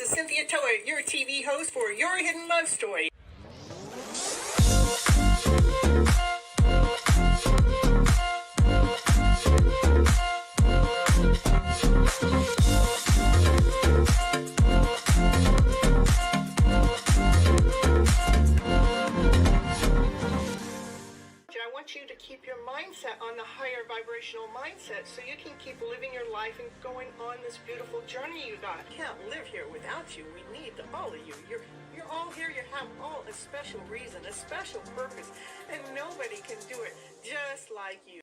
Cynthia Toet, your TV host for Your Hidden Love Story. I want you to keep your mindset on the higher vibrational mindset so you can keep living your life and going on this beautiful journey you got. I can't live here without you. We need all of you. You're all here. You have all a special reason, a special purpose, and nobody can do it just like you.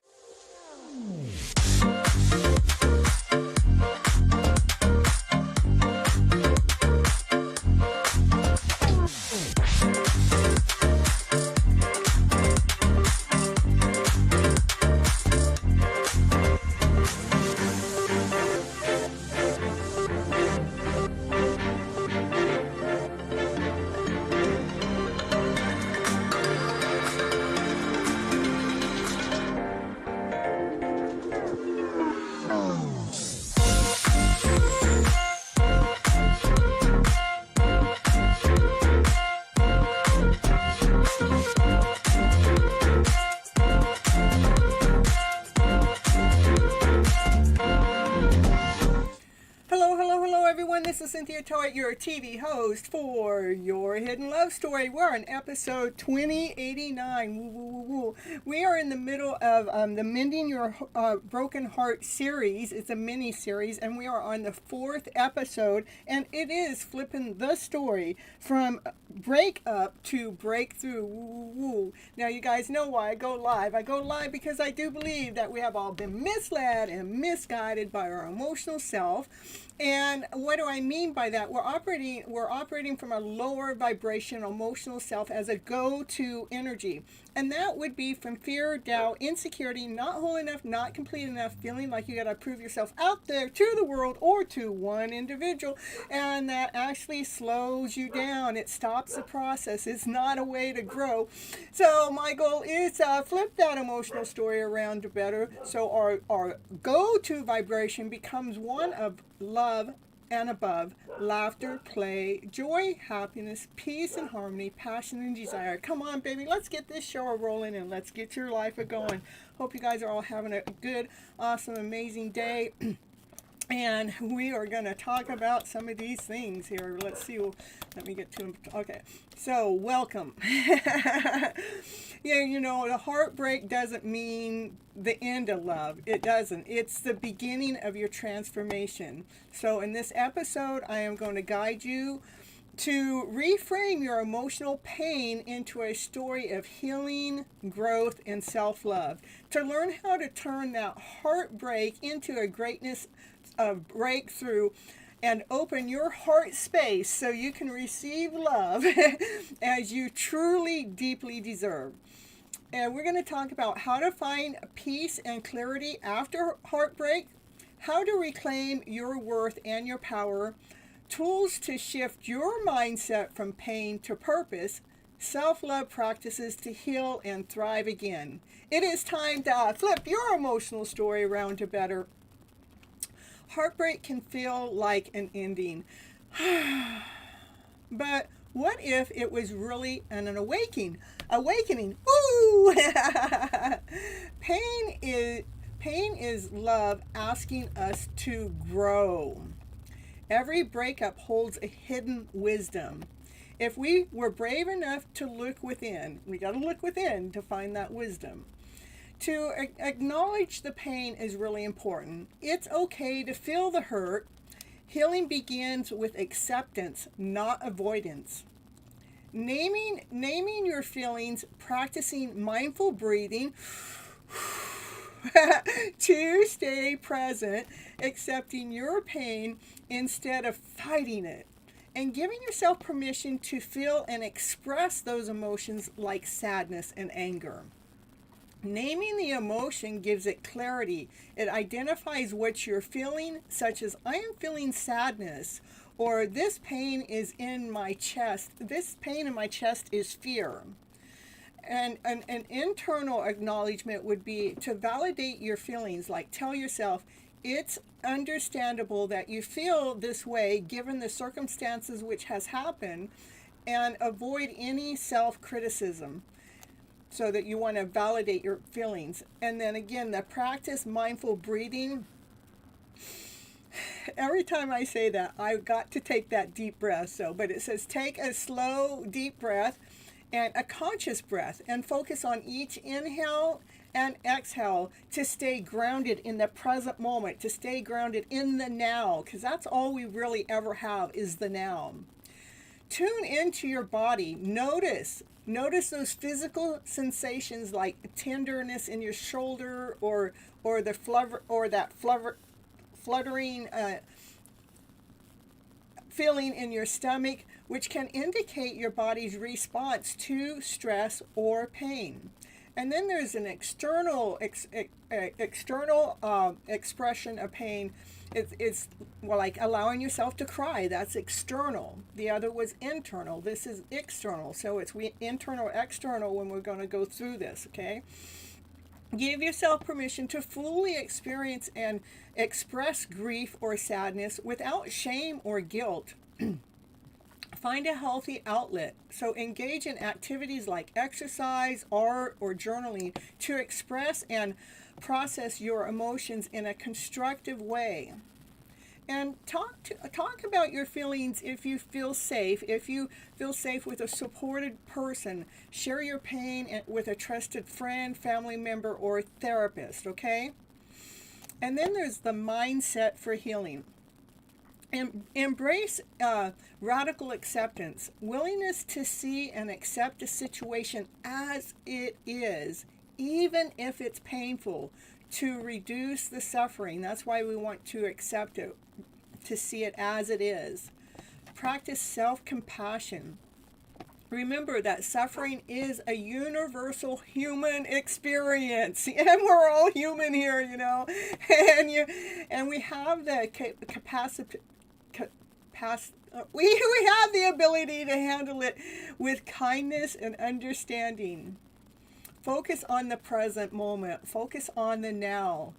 This is Cynthia Toet, your TV host for Your Hidden Love Story. We're on episode 2089. Woo, woo, woo, woo. We are in the middle of the Mending Your Broken Heart series. It's a mini series, and we are on the 4th episode, and it is flipping the story from breakup to breakthrough. Woo, woo, woo. Now, you guys know why I go live. I go live because I do believe that we have all been misled and misguided by our emotional self. And what do I mean by that? We're operating from a lower vibration emotional self as a go-to energy. And that would be from fear, doubt, insecurity, not whole enough, not complete enough, feeling like you got to prove yourself out there to the world or to one individual. And that actually slows you down. It stops the process. It's not a way to grow. So my goal is flip that emotional story around to better. So our go-to vibration becomes one of love, and above, laughter, play, joy, happiness, peace and harmony, passion and desire. Come on, baby, let's get this show rolling and let's get your life going. Hope you guys are all having a good, awesome, amazing day. And we are going to talk about some of these things here. Let's see. Let me get to them. Okay. So, welcome. Yeah, the heartbreak doesn't mean the end of love. It doesn't. It's the beginning of your transformation. So, in this episode, I am going to guide you to reframe your emotional pain into a story of healing, growth, and self-love. To learn how to turn that heartbreak into a greatness of breakthrough and open your heart space so you can receive love as you truly, deeply deserve. And we're going to talk about how to find peace and clarity after heartbreak, how to reclaim your worth and your power, tools to shift your mindset from pain to purpose, self-love practices to heal and thrive again. It is time to flip your emotional story around to better. Heartbreak can feel like an ending. But what if it was really an awakening? Ooh! Pain is love asking us to grow. Every breakup holds a hidden wisdom. If we were brave enough to look within, we got to look within to find that wisdom. To acknowledge the pain is really important. It's okay to feel the hurt. Healing begins with acceptance, not avoidance. Naming your feelings, practicing mindful breathing to stay present, accepting your pain instead of fighting it, and giving yourself permission to feel and express those emotions like sadness and anger. Naming the emotion gives it clarity. It identifies what you're feeling, such as, I am feeling sadness, or this pain is in my chest. This pain in my chest is fear. And an internal acknowledgement would be to validate your feelings, like tell yourself, it's understandable that you feel this way given the circumstances which has happened, and avoid any self-criticism. So that you want to validate your feelings. And then again, the practice mindful breathing. Every time I say that, I've got to take that deep breath. But it says take a slow, deep breath and a conscious breath and focus on each inhale and exhale to stay grounded in the present moment, to stay grounded in the now, because that's all we really ever have is the now. Tune into your body. Notice those physical sensations like tenderness in your shoulder or the fluttering feeling in your stomach, which can indicate your body's response to stress or pain. And then there's an external expression of pain. It's like allowing yourself to cry. That's external. The other was internal. This is external. So it's internal, external when we're going to go through this, okay? Give yourself permission to fully experience and express grief or sadness without shame or guilt. Find a healthy outlet. So engage in activities like exercise, art, or journaling to express and process your emotions in a constructive way. And talk about your feelings if you feel safe. If you feel safe with a supported person, share your pain with a trusted friend, family member, or therapist, okay? And then there's the mindset for healing. Embrace radical acceptance, willingness to see and accept a situation as it is, even if it's painful, to reduce the suffering. That's why we want to accept it, to see it as it is. Practice self-compassion. Remember that suffering is a universal human experience, and we're all human here, and we have the capacity. We have the ability to handle it with kindness and understanding. Focus on the present moment. Focus on the now.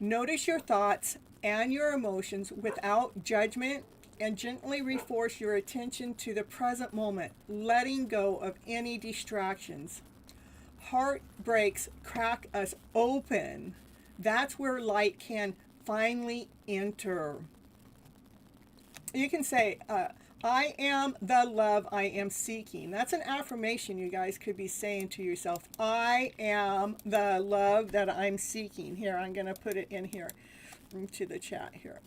Notice your thoughts and your emotions without judgment, and gently reforce your attention to the present moment, letting go of any distractions. Heartbreaks crack us open. That's where light can finally enter. You can say, I am the love I am seeking. That's an affirmation you guys could be saying to yourself. I am the love that I'm seeking. Here, I'm going to put it in here into the chat here.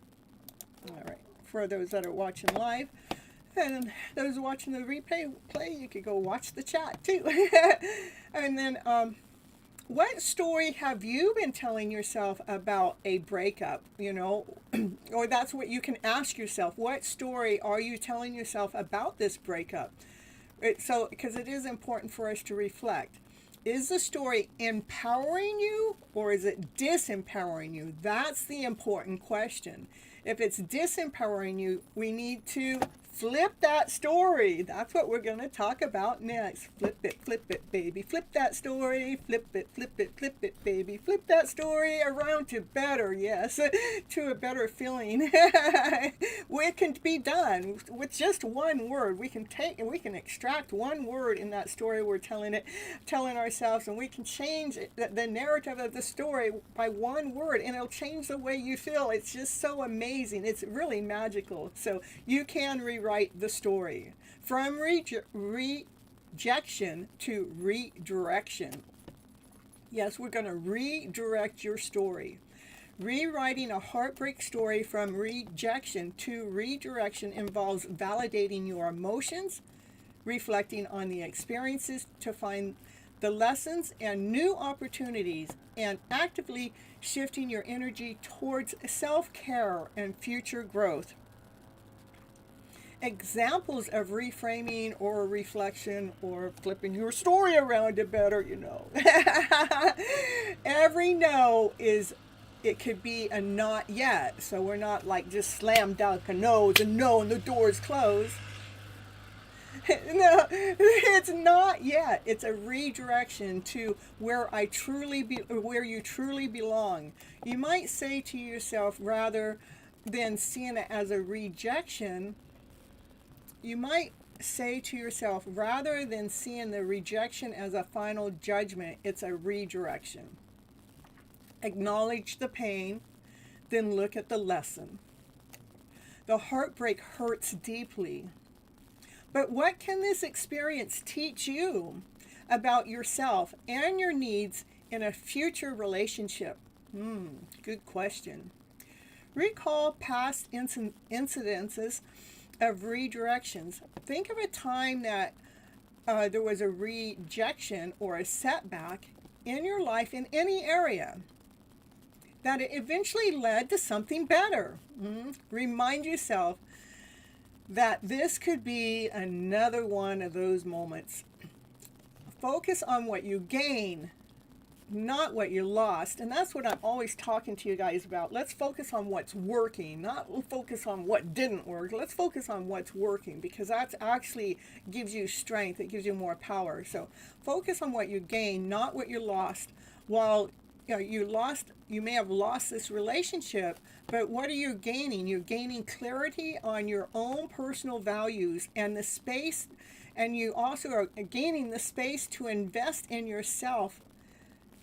All right. For those that are watching live, and those watching the replay, you could go watch the chat too. And then, what story have you been telling yourself about a breakup? You know, or that's what you can ask yourself. What story are you telling yourself about this breakup? Because it is important for us to reflect. Is the story empowering you or is it disempowering you? That's the important question. If it's disempowering you, we need to flip that story. That's what we're going to talk about next. Flip it, baby. Flip that story. Flip it, baby. Flip that story around to better, yes, to a better feeling. It can be done with just one word. We can extract one word in that story we're telling ourselves, and we can change the narrative of the story by one word, and it'll change the way you feel. It's just so amazing. It's really magical. So you can rewrite the story from rejection to redirection. Yes, we're going to redirect your story. Rewriting a heartbreak story from rejection to redirection involves validating your emotions, reflecting on the experiences to find the lessons and new opportunities, and actively shifting your energy towards self-care and future growth. Examples of reframing or reflection or flipping your story around to better, you know. Every no it could be a not yet. So we're not like just slam dunk a no, and the door's closed. No, it's not yet. It's a redirection to where where you truly belong. You might say to yourself, rather than seeing it as a rejection, you might say to yourself, rather than seeing the rejection as a final judgment, it's a redirection. Acknowledge the pain, then look at the lesson. The heartbreak hurts deeply. But what can this experience teach you about yourself and your needs in a future relationship? Good question. Recall past incidences of redirections. Think of a time that there was a rejection or a setback in your life in any area that it eventually led to something better. Remind yourself that this could be another one of those moments. Focus on what you gain, not what you lost. And that's what I'm always talking to you guys about. Let's focus on what's working, not focus on what didn't work. Let's focus on what's working, because that actually gives you strength. It gives you more power. So focus on what you gain, not what you lost. While you may have lost this relationship, but what are you gaining? You're gaining clarity on your own personal values and the space, and you also are gaining the space to invest in yourself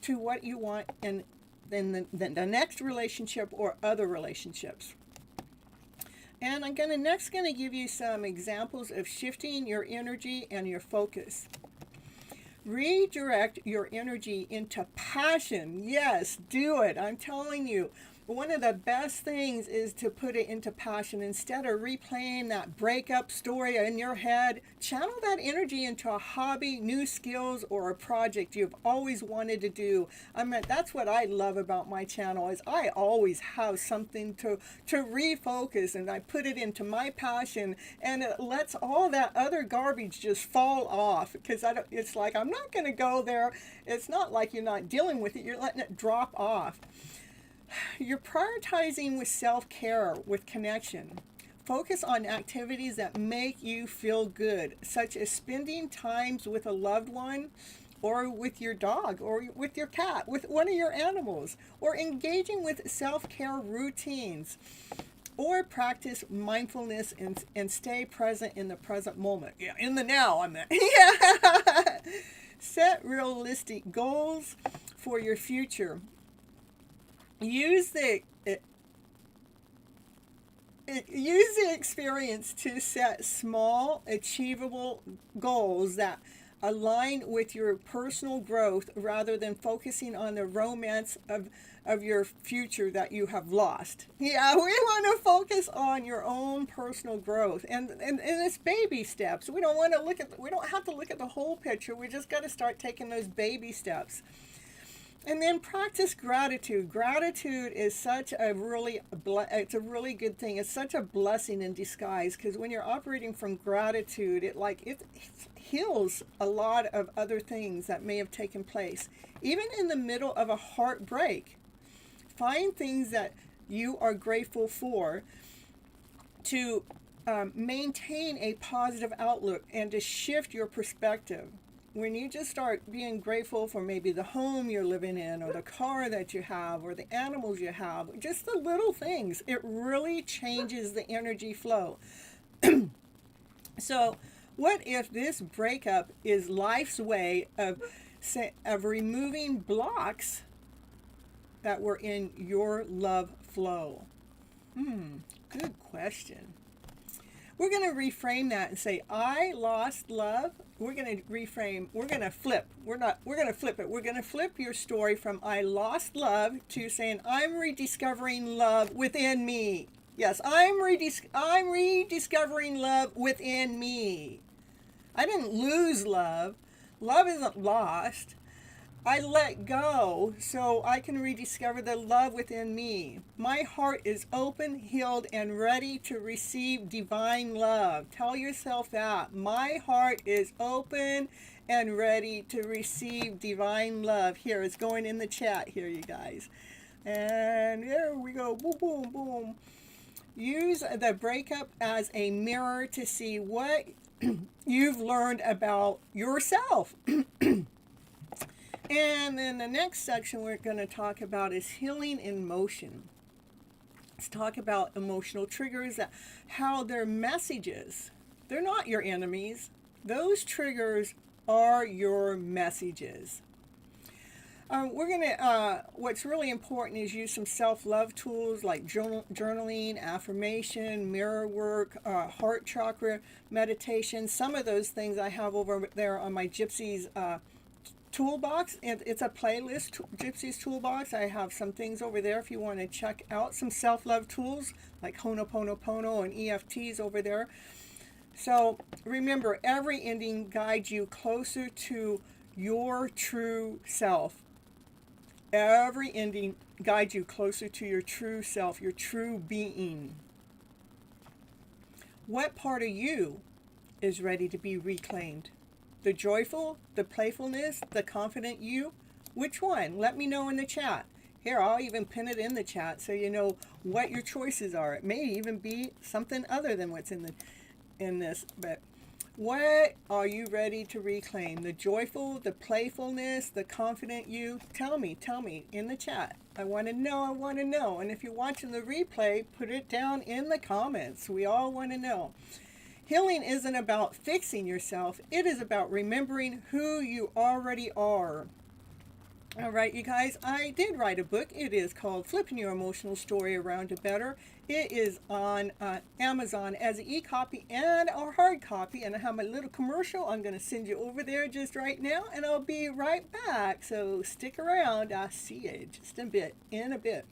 to what you want in the next relationship or other relationships. And I'm next going to give you some examples of shifting your energy and your focus. Redirect your energy into passion. Yes, do it. I'm telling you. One of the best things is to put it into passion. Instead of replaying that breakup story in your head, channel that energy into a hobby, new skills, or a project you've always wanted to do. That's what I love about my channel, is I always have something to refocus, and I put it into my passion, and it lets all that other garbage just fall off, because it's like, I'm not going to go there. It's not like you're not dealing with it. You're letting it drop off. You're prioritizing with self-care, with connection. Focus on activities that make you feel good, such as spending times with a loved one or with your dog, or with your cat, with one of your animals, or engaging with self-care routines, or practice mindfulness and stay present in the present moment. Yeah, in the now, I meant. Yeah. Set realistic goals for your future. Use the use the experience to set small, achievable goals that align with your personal growth rather than focusing on the romance of your future that you have lost. Yeah, we want to focus on your own personal growth, and it's baby steps. We don't have to look at the whole picture. We just got to start taking those baby steps. And then practice gratitude. Gratitude is such a it's a really good thing. It's such a blessing in disguise, because when you're operating from gratitude, it heals a lot of other things that may have taken place. Even in the middle of a heartbreak, find things that you are grateful for to maintain a positive outlook and to shift your perspective. When you just start being grateful for maybe the home you're living in, or the car that you have, or the animals you have, just the little things, it really changes the energy flow. So what if this breakup is life's way of removing blocks that were in your love flow? Good question. We're going to reframe that and say, I lost love. We're going to reframe. We're going to flip. We're going to flip it. We're going to flip your story from I lost love to saying, I'm rediscovering love within me. Yes, I'm rediscovering love within me. I didn't lose love. Love isn't lost. I let go so I can rediscover the love within me. My heart is open, healed, and ready to receive divine love. Tell yourself that. My heart is open and ready to receive divine love. Here, it's going in the chat here, you guys. And there we go. Boom, boom, boom. Use the breakup as a mirror to see what you've learned about yourself. And then the next section we're going to talk about is healing in motion. Let's talk about emotional triggers, how they're messages. They're not your enemies. Those triggers are your messages. What's really important is use some self-love tools like journaling, affirmation, mirror work, heart chakra meditation. Some of those things I have over there on my Gypsy's toolbox, and it's a playlist, Gypsy's toolbox. I have some things over there if you want to check out some self-love tools like Ho'oponopono and EFTs over there. So remember, every ending guides you closer to your true self. Every ending guides you closer to your true self, your true being. What part of you is ready to be reclaimed? The joyful, the playfulness, the confident you? Which one? Let me know in the chat. Here, I'll even pin it in the chat so you know what your choices are. It may even be something other than what's in this. But what are you ready to reclaim? The joyful, the playfulness, the confident you? Tell me in the chat. I want to know. And if you're watching the replay, put it down in the comments. We all want to know. Healing isn't about fixing yourself. It is about remembering who you already are. All right, you guys, I did write a book. It is called FlipN Your Emotional Story Around to Better. It is on Amazon as an e-copy and a hard copy. And I have my little commercial. I'm going to send you over there just right now, and I'll be right back. So stick around. I'll see you just in a bit.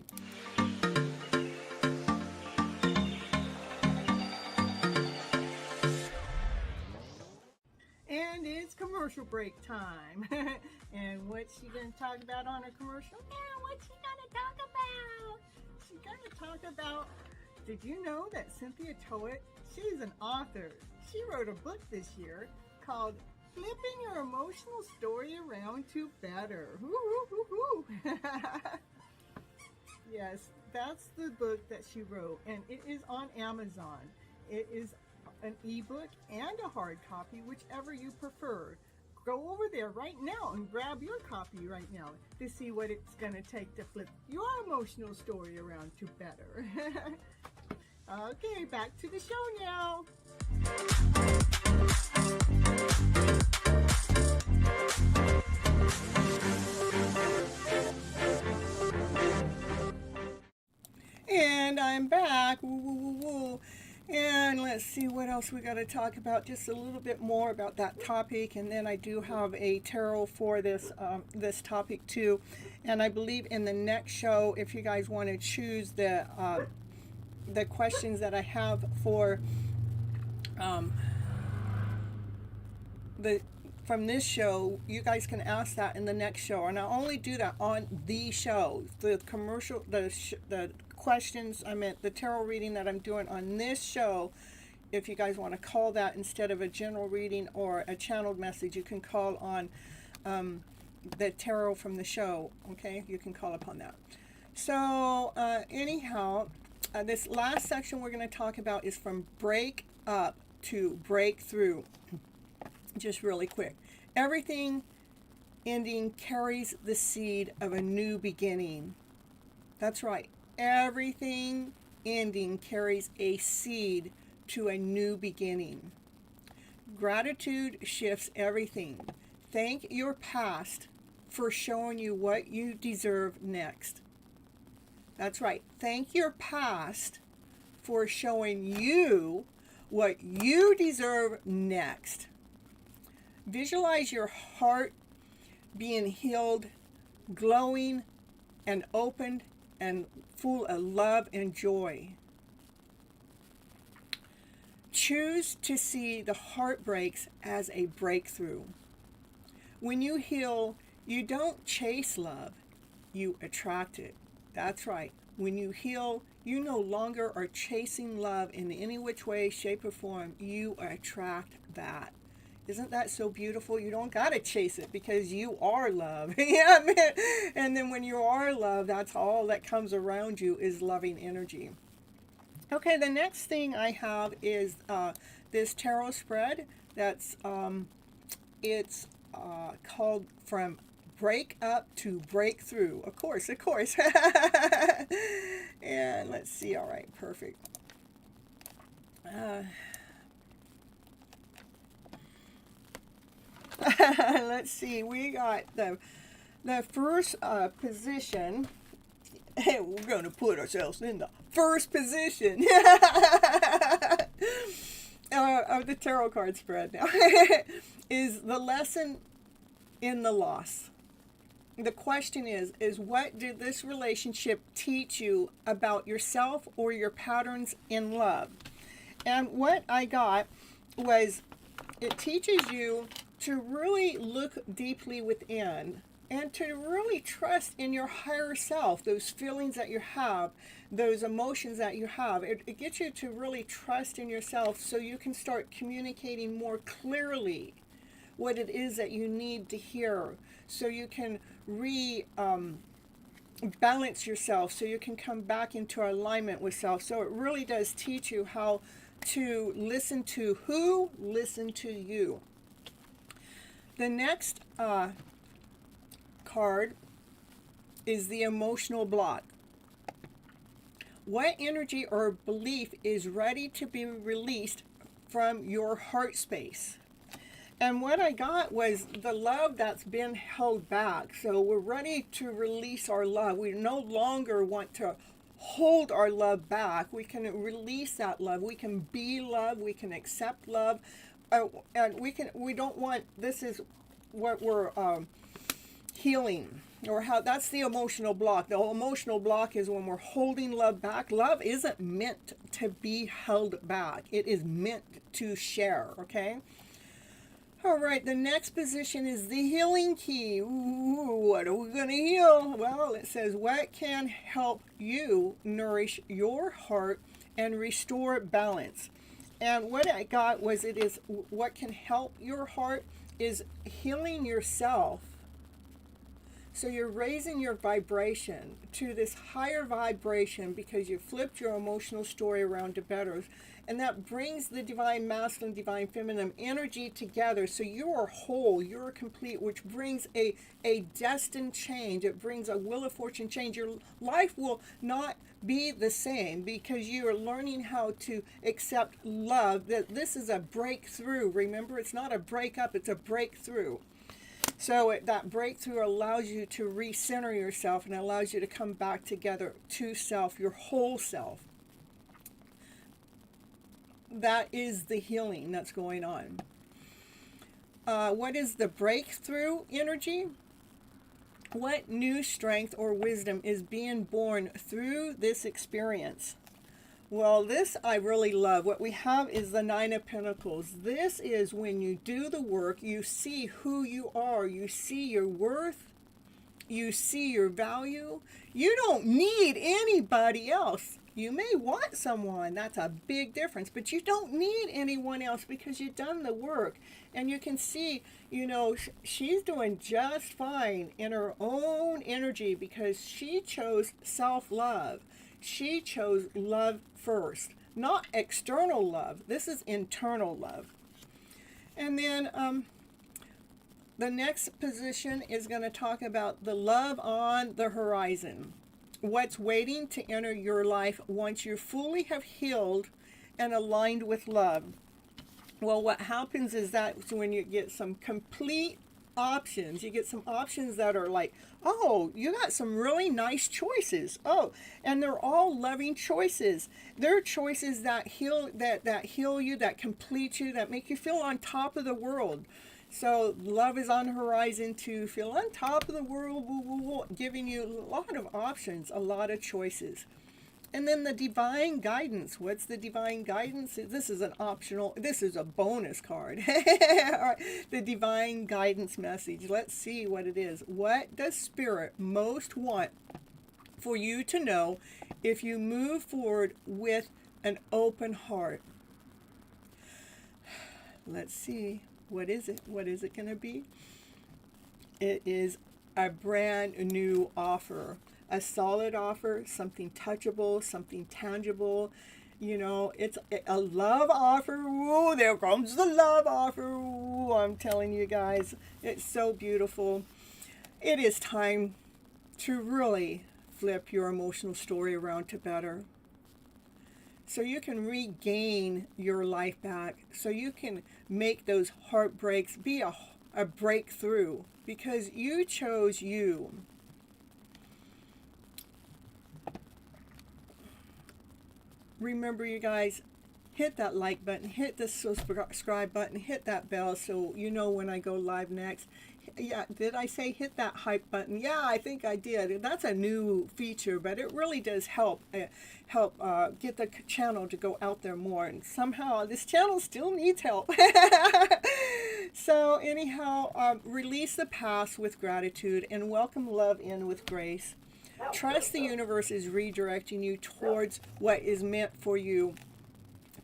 And it's commercial break time. And what's she going to talk about on her commercial? Yeah, what's she going to talk about? She's going to talk about, did you know that Cynthia Toet, she's an author. She wrote a book this year called FlipN Your Emotional Story Around to Better. Yes, that's the book that she wrote, and it is on Amazon. It is an ebook and a hard copy, whichever you prefer. go over there right now and grab your copy right now to see what it's going to take to flip your emotional story around to better. Okay, back to the show now. And I'm back. Woo, woo, woo, woo. And let's see what else we got to talk about. Just a little bit more about that topic, and then I do have a tarot for this this topic too. And I believe in the next show, if you guys want to choose the questions that I have for the from this show, you guys can ask that in the next show, and I only do that on the show. The commercial, the questions, I meant the tarot reading that I'm doing on this show. If you guys want to call that instead of a general reading or a channeled message, you can call on the tarot from the show. Okay, you can call upon that. So anyhow, this last section we're going to talk about is from break up to breakthrough. Just really quick. Everything ending carries the seed of a new beginning. That's right. Everything ending carries a seed to a new beginning. Gratitude shifts everything. Thank your past for showing you what you deserve next. That's right. Thank your past for showing you what you deserve next. Visualize your heart being healed, glowing, and opened, and full of love and joy. Choose to see the heartbreaks as a breakthrough. When you heal, you don't chase love, you attract it. That's right. When you heal, you no longer are chasing love in any which way, shape, or form. You attract that. Isn't that so beautiful? You don't got to chase it because you are love. Yeah, man. And then when you are love, that's all that comes around you is loving energy. Okay, the next thing I have is this tarot spread. That's it's called From Break Up to Breakthrough. Of course. And let's see. All right, perfect. Let's see. We got the first position. We're going to put ourselves in the first position of the tarot card spread now. Is the lesson in the loss. The question is what did this relationship teach you about yourself or your patterns in love? And what I got was it teaches you to really look deeply within and to really trust in your higher self, those feelings that you have, those emotions that you have. It gets you to really trust in yourself so you can start communicating more clearly what it is that you need to hear, so you can balance yourself, so you can come back into alignment with self. So it really does teach you how to listen to who? Listen to you. The next card is the emotional block. What energy or belief is ready to be released from your heart space? And what I got was the love that's been held back. So we're ready to release our love. We no longer want to hold our love back. We can release that love. We can be love. We can accept love. And we don't want, this is what we're healing, or how that's the emotional block. The emotional block is when we're holding love back. Love isn't meant to be held back. It is meant to share, okay? All right, the next position is the healing key. Ooh, what are we going to heal? Well, it says, what can help you nourish your heart and restore balance? And what I got was it is what can help your heart is healing yourself. So you're raising your vibration to this higher vibration because you flipped your emotional story around to better. And that brings the divine masculine, divine feminine energy together. So you are whole, you're complete, which brings a destined change. It brings a wheel of fortune change. Your life will not be the same because you are learning how to accept love. That this is a breakthrough. Remember, it's not a breakup, it's a breakthrough. So that breakthrough allows you to recenter yourself and allows you to come back together to self, your whole self. That is the healing that's going on. What is the breakthrough energy? What new strength or wisdom is being born through this experience? Well, this I really love. What we have is the Nine of Pentacles. This is when you do the work, you see who you are, you see your worth, you see your value. You don't need anybody else. You may want someone, that's a big difference, but you don't need anyone else because you've done the work. And you can see, you know, she's doing just fine in her own energy because she chose self-love. She chose love first, not external love. This is internal love. And then the next position is going to talk about the love on the horizon. What's waiting to enter your life once you fully have healed and aligned with love. Well, what happens is that when you get some complete options, you get some options that are like, oh, you got some really nice choices. Oh, and they're all loving choices. They're choices that heal, that heal you, that complete you, that make you feel on top of the world. So love is on the horizon to feel on top of the world, giving you a lot of options, a lot of choices. And then the divine guidance. What's the divine guidance? This is an optional, this is a bonus card. All right. The divine guidance message. Let's see what it is. What does Spirit most want for you to know if you move forward with an open heart? Let's see. What is it? What is it going to be? It is a brand new offer. A solid offer, something touchable, something tangible. You know, it's a love offer. Ooh, there comes the love offer. Ooh, I'm telling you guys, it's so beautiful. It is time to really flip your emotional story around to better. So you can regain your life back. So you can make those heartbreaks be a breakthrough because you chose you. Remember, you guys, hit that like button, hit the subscribe button, hit that bell so you know when I go live next. Yeah, did I say hit that hype button? Yeah, I think I did. That's a new feature, but it really does help get the channel to go out there more. And somehow this channel still needs help. So anyhow, release the past with gratitude and welcome love in with grace. Trust the universe is redirecting you towards what is meant for you.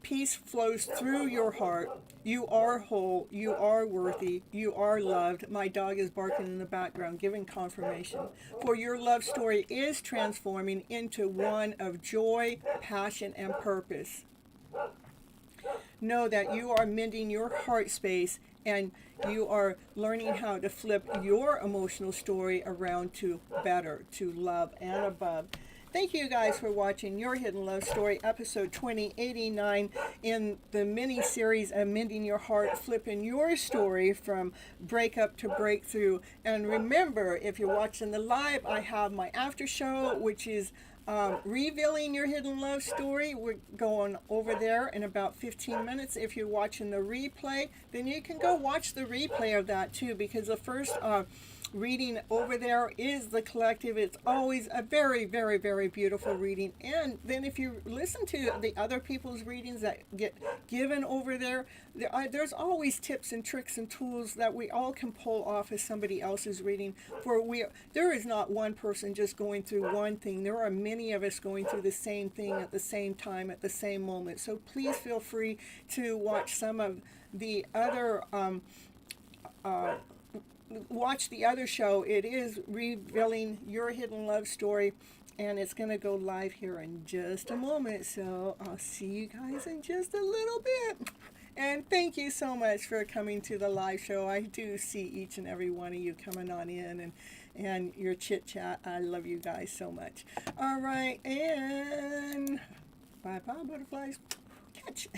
Peace flows through your heart. You are whole. You are worthy. You are loved. My dog is barking in the background, giving confirmation. For your love story is transforming into one of joy, passion, and purpose. Know that you are mending your heart space and you are learning how to flip your emotional story around to better, to love and above. Thank you guys for watching Your Hidden Love Story, episode 2089 in the mini-series of Mending Your Heart, flipping your story from breakup to breakthrough. And remember, if you're watching the live, I have my after show, which is revealing your hidden love story. We're going over there in about 15 minutes. If you're watching the replay, then you can go watch the replay of that too, because the first reading over there is the collective. It's always a very, very, very beautiful reading. And then if you listen to the other people's readings that get given over there, there's always tips and tricks and tools that we all can pull off as somebody else's reading. There is not one person just going through one thing. There are many of us going through the same thing at the same time, at the same moment. So please feel free to watch some of the other watch the other show. It is Revealing Your Hidden Love Story, and it's going to go live here in just a moment. So I'll see you guys in just a little bit. And thank you so much for coming to the live show. I do see each and every one of you coming on in, and your chit chat. I love you guys so much. All right, and bye-bye, butterflies. Catch.